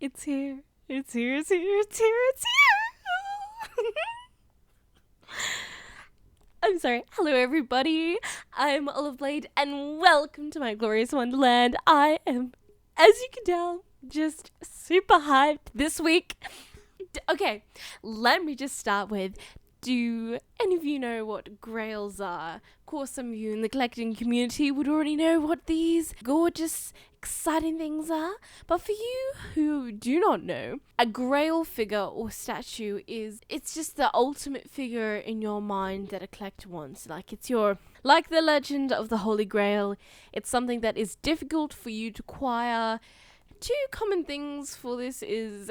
It's here. It's here. It's here. It's here. It's here. I'm sorry. Hello, everybody. I'm Olive Blade, and welcome to my glorious Wonderland. I am, as you can tell, just super hyped this week. Okay, let me just start with, do any of you know what grails are? Of course, some of you in the collecting community would already know what these gorgeous, exciting things are. But for you who do not know, a grail figure or statue it's just the ultimate figure in your mind that a collector wants. Like like the legend of the Holy Grail. It's something that is difficult for you to acquire. Two common things for this is,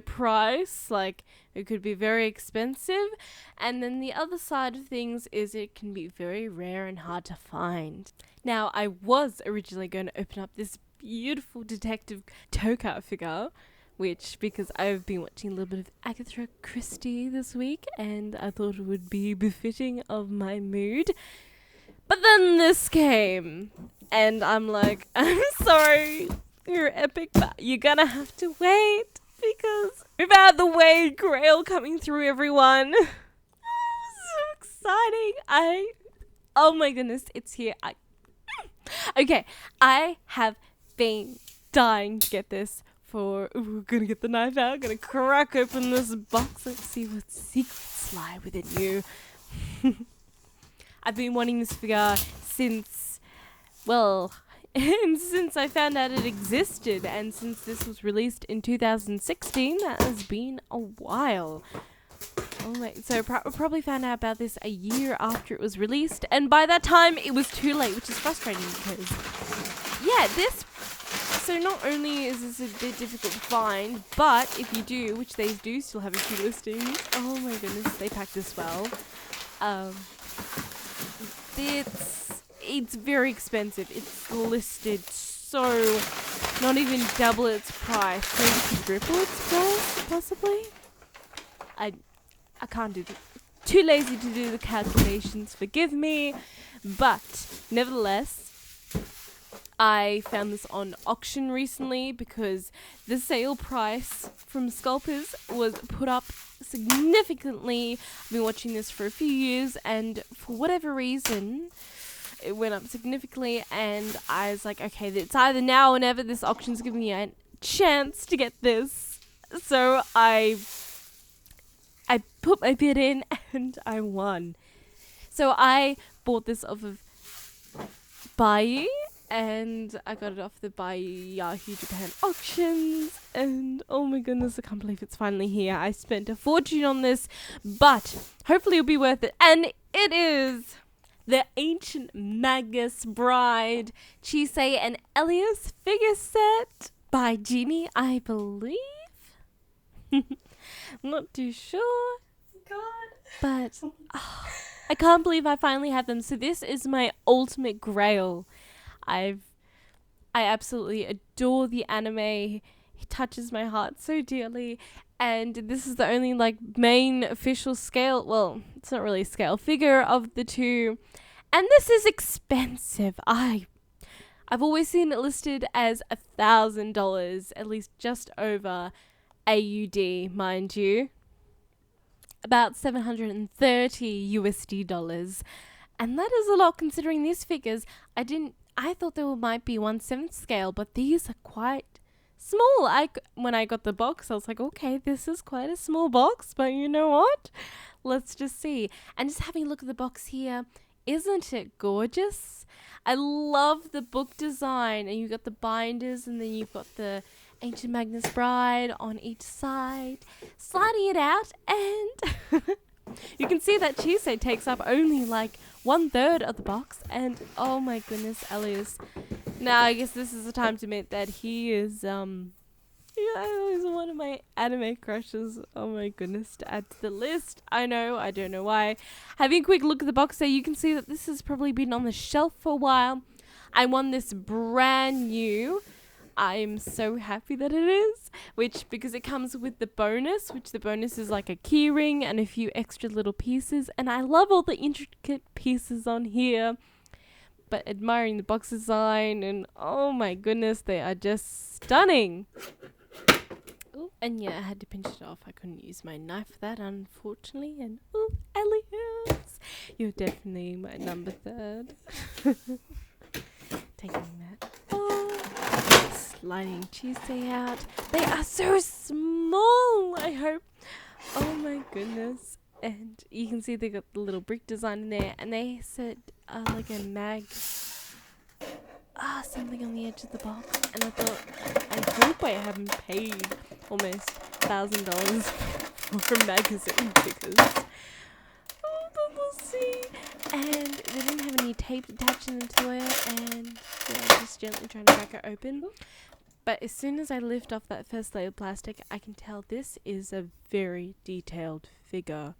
price, like it could be very expensive, and then the other side of things is it can be very rare and hard to find. Now, I was originally going to open up this beautiful Detective Toka figure, which, because I've been watching a little bit of Agatha Christie this week, and I thought it would be befitting of my mood. But then this came, and I'm like, I'm sorry, you're epic, but you're gonna have to wait, because we've had the Wade Grail coming through, everyone. Oh, so exciting. Oh my goodness, it's here. I have been dying to get this gonna get the knife out, gonna crack open this box. Let's see what secrets lie within you. I've been wanting this figure since I found out it existed, and since this was released in 2016, that has been a while. So probably found out about this a year after it was released, and by that time it was too late, which is frustrating because, so not only is this a bit difficult to find, but if you do, which they do still have a few listings, oh my goodness, they pack this well. It's very expensive. It's listed so not even double its price, maybe triple its price, possibly. I can't do it. Too lazy to do the calculations, forgive me. But nevertheless, I found this on auction recently because the sale price from scalpers was put up significantly. I've been watching this for a few years, and for whatever reason, it went up significantly, and I was like, okay, it's either now or never. This auction's giving me a chance to get this. So I put my bid in, and I won. So I bought this off of Bai, and I got it off the Bai Yahoo Japan auctions, and oh my goodness, I can't believe it's finally here. I spent a fortune on this, but hopefully it'll be worth it. And it is the Ancient Magus Bride, Chisei and Elias figure set by Jimmy, I believe. Not too sure. God. But I can't believe I finally have them. So this is my ultimate grail. I absolutely adore the anime. It touches my heart so dearly. And this is the only main official scale, well, it's not really a scale figure of the two. And this is expensive. I've always seen it listed as $1,000, at least just over AUD, mind you. About 730 USD dollars. And that is a lot considering these figures. I thought they might be 1/7 scale, but these are quite small. When I got the box, I was like, okay, this is quite a small box, but you know what? Let's just see. And just having a look at the box here, isn't it gorgeous? I love the book design, and you've got the binders, and then you've got the Ancient Magus Bride on each side, sliding it out, and you can see that Chisei takes up only 1/3 of the box, and oh my goodness, Elias. Now I guess this is the time to admit that he is he's one of my anime crushes. Oh my goodness, to add to the list. I don't know why. Having a quick look at the box there, you can see that this has probably been on the shelf for a while. I won this brand new. I'm so happy that it is, because it comes with the bonus, which the bonus is like a key ring and a few extra little pieces, and I love all the intricate pieces on here. But admiring the box design, and oh my goodness, they are just stunning. And yeah, I had to pinch it off. I couldn't use my knife for that, unfortunately. And oh, Elias, you're definitely my number 3rd. Taking that off, sliding Tuesday out. They are so small, I hope. Oh my goodness. And you can see they got the little brick design in there, and they said like a mag something on the edge of the box, and I thought, I hope I haven't paid almost $1,000 for a magazine, because we'll see. And they didn't have any tape attaching to it, and yeah, just gently trying to crack it open. But as soon as I lift off that first layer of plastic, I can tell this is a very detailed figure.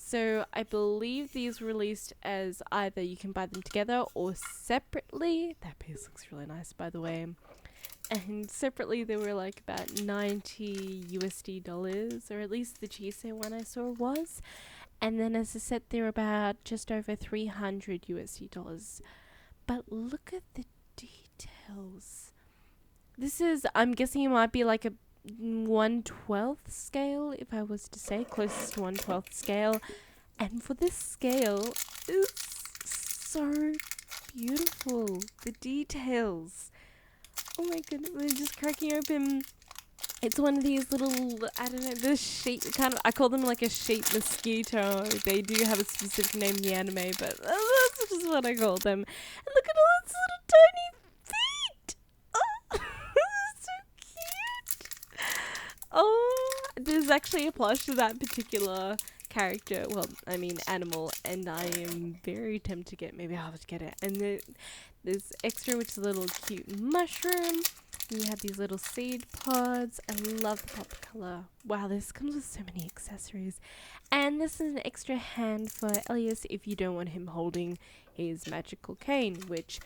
So I believe these were released as either you can buy them together or separately. That piece looks really nice, by the way. And separately they were like about $90 or at least the cheaper one I saw was. And then as a set they're about just over $300. But look at the details. This is, I'm guessing it might be like a 1/12 scale, if I was to say, closest to 1/12 scale. And for this scale, it's so beautiful. The details. Oh my goodness, they're just cracking open. It's one of these little, I don't know, the sheep, kind of, I call them like a sheep mosquito. They do have a specific name in the anime, but that's just what I call them. And look at all its little tiny feet. Oh, so cute. Oh, there's actually a plush to that particular character, well, I mean animal, and I am very tempted to get, maybe I'll have to get it. And there's extra, which is a little cute mushroom. And you have these little seed pods. I love the pop color. Wow, this comes with so many accessories. And this is an extra hand for Elias if you don't want him holding his magical cane, which,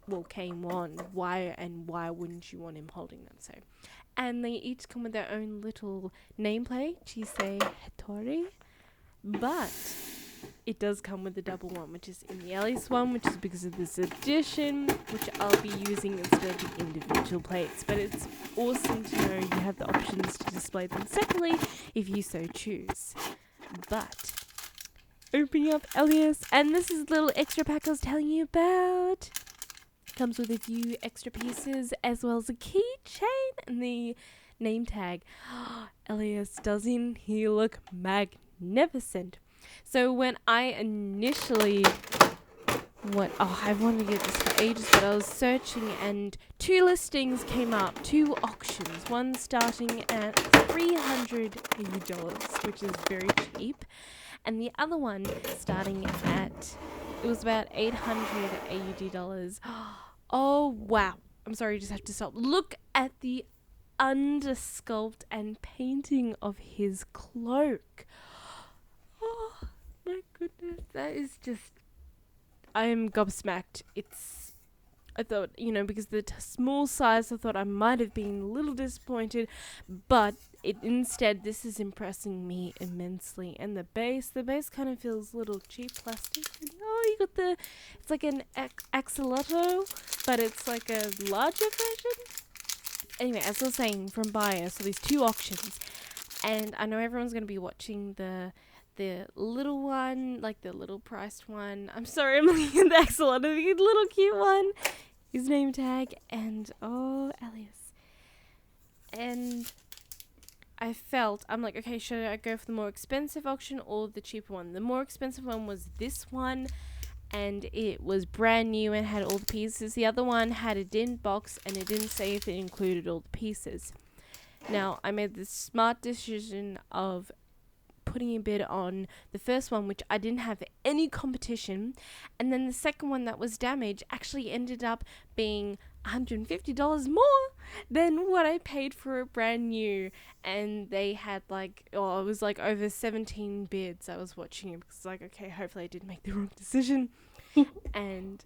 well, cane wand. Why wouldn't you want him holding them? So, and they each come with their own little nameplate, Chisei Hattori. But it does come with the double one, which is in the Elias one, which is because of this edition, which I'll be using instead of the individual plates. But it's awesome to know you have the options to display them separately if you so choose. But opening up Elias, and this is the little extra pack I was telling you about. Comes with a few extra pieces as well as a keychain and the name tag. Elias, doesn't he look magnificent? So when I initially I've wanted to get this for ages, but I was searching and 2 listings came up, 2 auctions, one starting at $380, which is very cheap, and the other one starting at, it was about $880. Oh wow, I'm sorry, you just have to stop. Look at the undersculpt and painting of his cloak. Oh my goodness, that is just, I am gobsmacked. I thought, because the small size, I thought I might have been a little disappointed, but instead, this is impressing me immensely. And the base kind of feels a little cheap plastic. And, you got it's like an axolotl, but it's like a larger version. Anyway, as I was saying, from Buyer, so these 2 auctions, and I know everyone's going to be watching the little one, like the little priced one. I'm sorry, I'm looking at the axolotl, the little cute one. His name tag, and Elias. And I'm like, okay, should I go for the more expensive auction or the cheaper one? The more expensive one was this one, and it was brand new and had all the pieces. The other one had a dint box, and it didn't say if it included all the pieces. Now, I made the smart decision of putting a bid on the first one, which I didn't have any competition, and then the second one that was damaged actually ended up being $150 more than what I paid for it brand new. And they had it was like over 17 bids. I was watching it because okay, hopefully I didn't make the wrong decision. And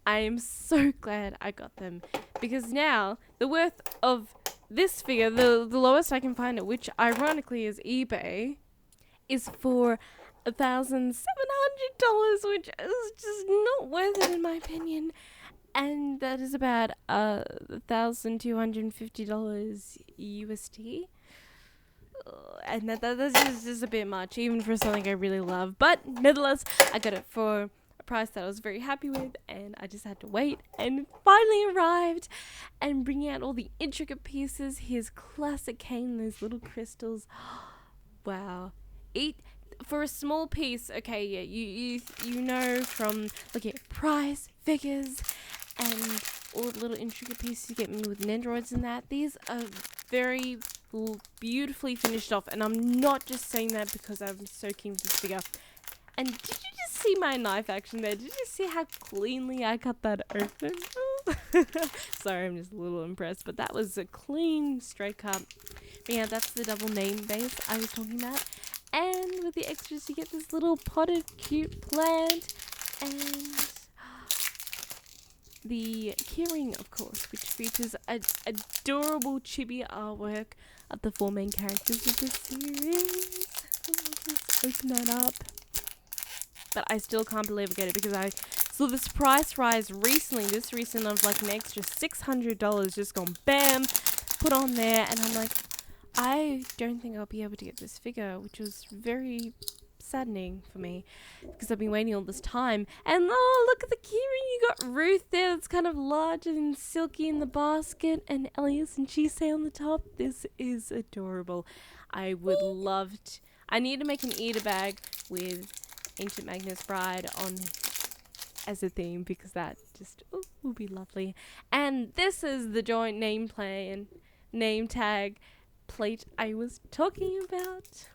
I am so glad I got them, because now the worth of this figure, the lowest I can find it, which ironically is eBay, is for $1,700, which is just not worth it in my opinion. And that is about $1,250 USD. And that's just a bit much, even for something I really love. But nevertheless, I got it for a price that I was very happy with, and I just had to wait, and it finally arrived. And bringing out all the intricate pieces, his classic cane, those little crystals. Wow. For a small piece, okay, yeah, you know from looking at price, figures, and all the little intricate pieces you get me with Nendoroids and that. These are very beautifully finished off, and I'm not just saying that because I'm so keen for this figure. And did you just see my knife action there? Did you see how cleanly I cut that open? Sorry, I'm just a little impressed, but that was a clean straight cut. But yeah, that's the double name base I was talking about. And with the extras, you get this little potted cute plant and the keyring, of course, which features adorable chibi artwork of the 4 main characters of the series. Let's open that up. But I still can't believe I get it because I saw this price rise recently, this recent of like an extra $600 just gone bam, put on there, and I'm like, I don't think I'll be able to get this figure, which was very saddening for me because I've been waiting all this time. And oh, look at the keyring. You got Ruth there that's kind of large and silky in the basket, and Elias and Chise on the top. This is adorable. I would love to. I need to make an eater bag with Ancient Magnus Bride on as a theme because that just will be lovely. And this is the joint nameplate and name tag plate I was talking about.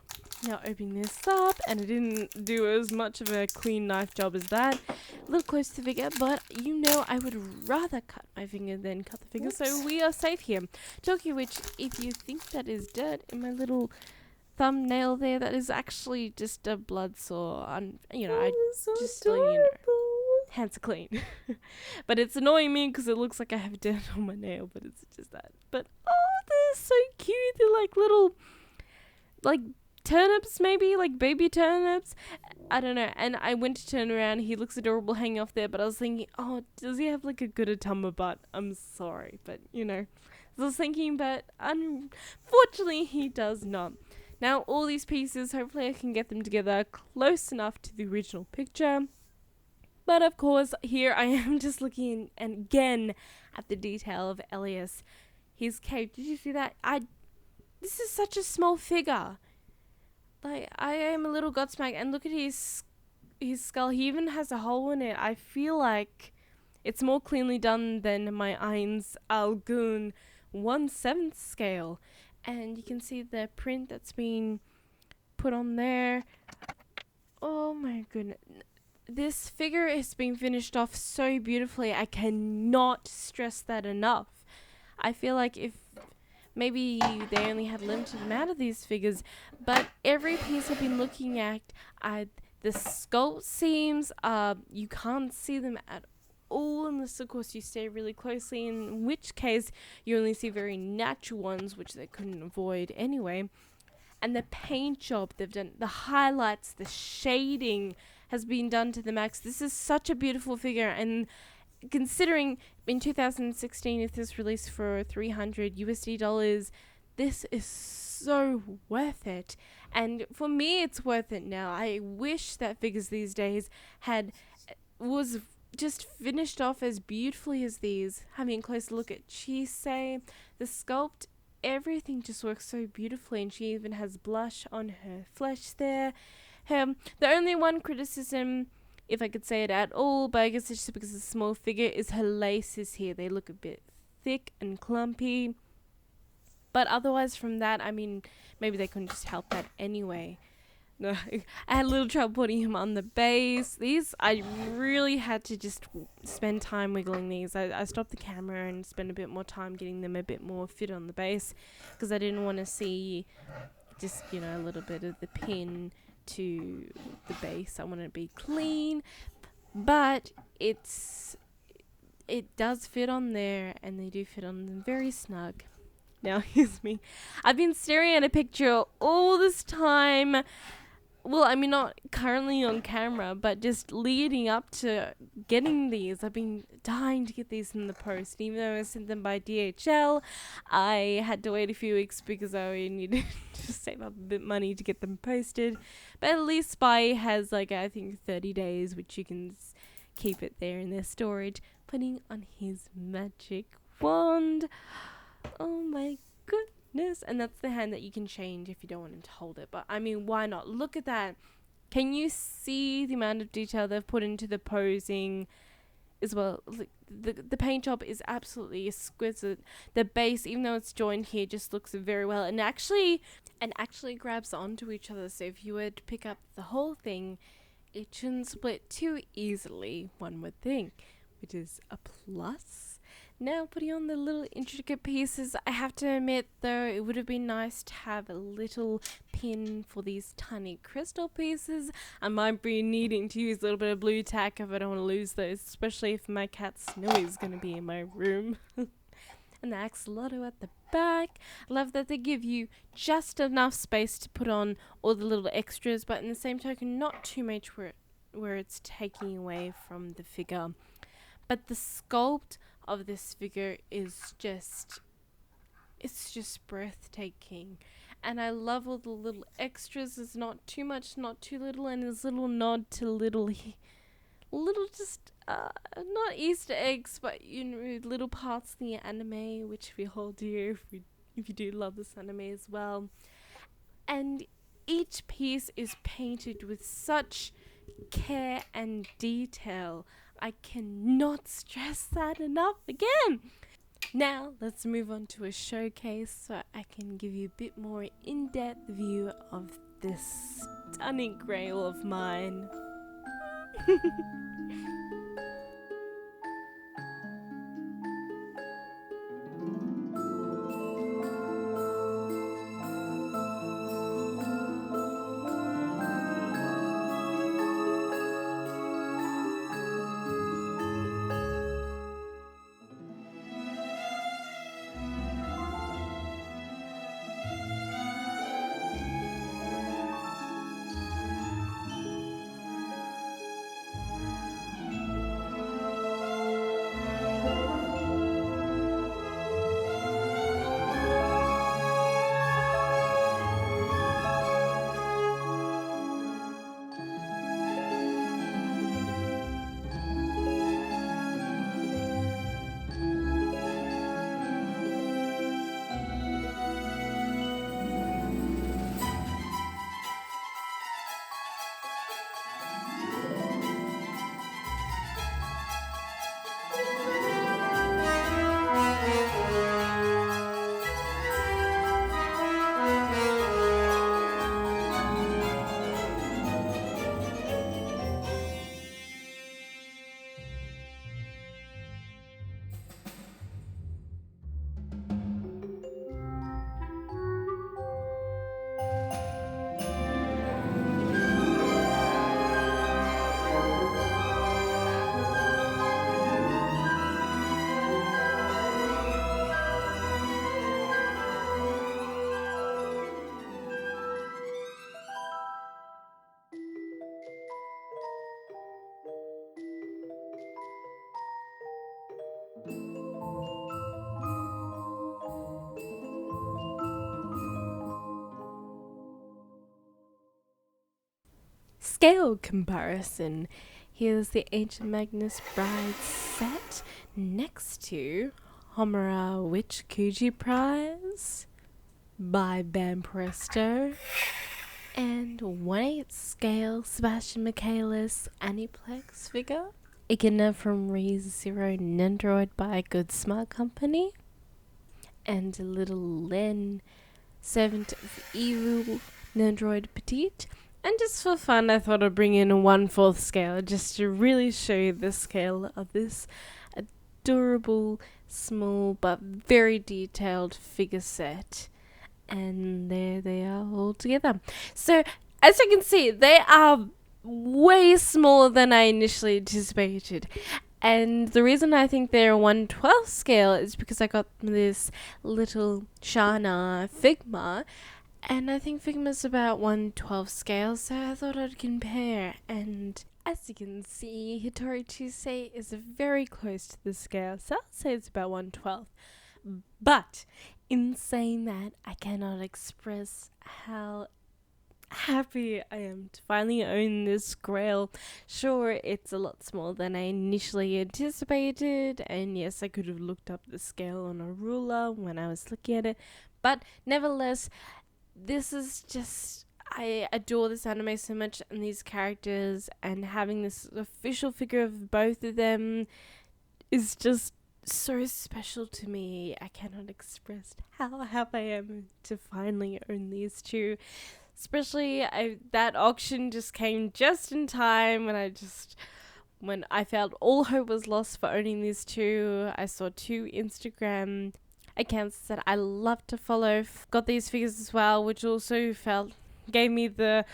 Now opening this up, and I didn't do as much of a clean knife job as that. A little close to the figure, but you know I would rather cut my finger than cut the figure, so we are safe here. Talking of which, if you think that is dirt in my little thumbnail there, that is actually just a blood sore. You know, I just let you know. Hands are clean. But it's annoying me because it looks like I have dirt on my nail, but it's just that. But oh, they're so cute. They're like little, like turnips maybe, like baby turnips. I don't know. And I went to turn around. He looks adorable hanging off there, but I was thinking, oh, does he have like a good Atama butt? I'm sorry, but you know. I was thinking, but unfortunately he does not. Now all these pieces, hopefully I can get them together close enough to the original picture. But of course, here I am just looking and again at the detail of Elias. His cape. Did you see that? This is such a small figure. Like, I am a little godsmack, and look at his skull. He even has a hole in it. I feel like it's more cleanly done than my Ain's Algoon 1/7 scale. And you can see the print that's been put on there. Oh my goodness. This figure has been finished off so beautifully. I cannot stress that enough. I feel like if maybe they only had limited amount of these figures, but every piece I've been looking at, the sculpt seams, you can't see them at all unless of course you stay really closely, in which case you only see very natural ones, which they couldn't avoid anyway. And the paint job they've done, the highlights, the shading has been done to the max. This is such a beautiful figure, and considering in 2016 if this released for $300 this is so worth it. And for me it's worth it now. I wish that figures these days was just finished off as beautifully as these. Having a closer look at Chise, the sculpt, everything just works so beautifully, and she even has blush on her flesh there. The only one criticism, if I could say it at all, but I guess it's just because it's a small figure, is her laces here. They look a bit thick and clumpy. But otherwise from that, I mean, maybe they couldn't just help that anyway. No, I had a little trouble putting him on the base. These, I really had to just spend time wiggling these. I stopped the camera and spent a bit more time getting them a bit more fit on the base because I didn't want to see just, you know, a little bit of the pin to the base. I want it to be clean, but it does fit on there, and they do fit on them very snug. Now here's me. I've been staring at a picture all this time well, I mean, not currently on camera, but just leading up to getting these. I've been dying to get these in the post. Even though I sent them by DHL, I had to wait a few weeks because I needed to save up a bit money to get them posted. But at least Spy has, like, I think 30 days, which you can keep it there in their storage, putting on his magic wand. Oh my goodness. And that's the hand that you can change if you don't want him to hold it. But I mean, why not? Look at that. Can you see the amount of detail they've put into the posing as well? Like, the paint job is absolutely exquisite. The base, even though it's joined here, just looks very well, and actually grabs onto each other. So if you were to pick up the whole thing, it shouldn't split too easily, one would think, which is a plus. Now putting on the little intricate pieces, I have to admit though, it would have been nice to have a little pin for these tiny crystal pieces. I might be needing to use a little bit of blue tack if I don't want to lose those, especially if my cat Snowy is going to be in my room. And the axolotl at the back. I love that they give you just enough space to put on all the little extras, but in the same token, not too much where it's taking away from the figure. But the sculpt of this figure is just breathtaking. And I love all the little extras. There's not too much, not too little, and there's a little nod to little just not Easter eggs, but little parts of the anime, which we all do if you do love this anime as well. And each piece is painted with such care and detail. I cannot stress that enough again. Now let's move on to a showcase so I can give you a bit more in-depth view of this stunning grail of mine. Scale comparison. Here's the Ancient Magus Bride set next to Homura Witch Kuji Prize by Bam Presto and 1/8 scale Sebastian Michaelis Aniplex figure. Echidna from ReZero Nendroid by Good Smart Company, and a little Len Servant of Evil Nendroid Petite. And just for fun, I thought I'd bring in a 1/4 scale just to really show you the scale of this adorable, small, but very detailed figure set. And there they are all together. So, as you can see, they are way smaller than I initially anticipated. And the reason I think they're a 1/12 scale is because I got this little Shana Figma, And I think Figma's about 1/12 scale, so I thought I'd compare. And as you can see, Hitori Tusei is very close to the scale, so I'll say it's about 1/12. But in saying that, I cannot express how happy I am to finally own this Grail. Sure, it's a lot smaller than I initially anticipated, and yes, I could have looked up the scale on a ruler when I was looking at it, but nevertheless, this is just, I adore this anime so much and these characters, and having this official figure of both of them is just so special to me. I cannot express how happy I am to finally own these two. Especially, that auction just came just in time when I felt all hope was lost for owning these two. I saw two Instagram accounts that I love to follow got these figures as well, which also gave me the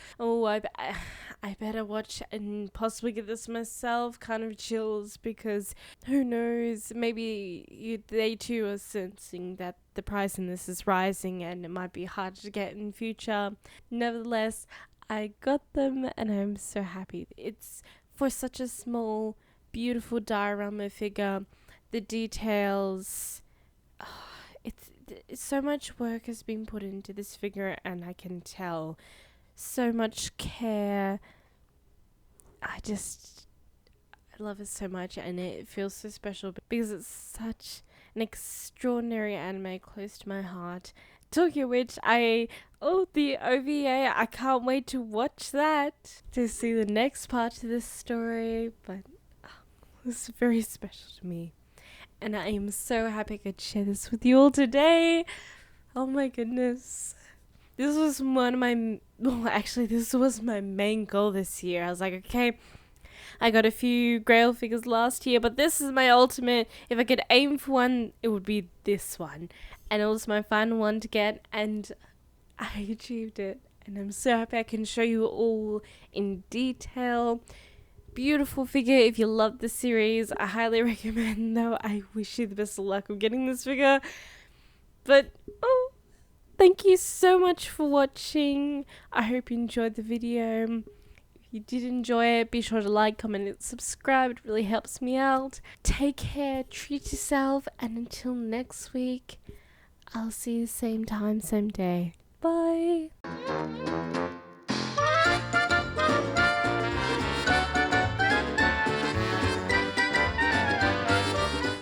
I better watch and possibly get this myself kind of chills, because who knows, maybe they too are sensing that the price in this is rising and it might be hard to get in future. Nevertheless, I got them and I'm so happy. It's for such a small, beautiful diorama figure. The details, it's so much work has been put into this figure, and I can tell so much care. I love it so much, and it feels so special because it's such an extraordinary anime close to my heart. Talking of which, the OVA, I can't wait to watch that, to see the next part to this story, but this is very special to me. And I am so happy I could share this with you all today. Oh my goodness. This was this was my main goal this year. I was like, okay, I got a few Grail figures last year, but this is my ultimate. If I could aim for one, it would be this one. And it was my final one to get, and I achieved it. And I'm so happy I can show you all in detail. Beautiful figure. If you love the series, I highly recommend, though. I wish you the best of luck of getting this figure. But, thank you so much for watching. I hope you enjoyed the video. If you did enjoy it, be sure to like, comment, and subscribe. It really helps me out. Take care, treat yourself, and until next week, I'll see you same time, same day.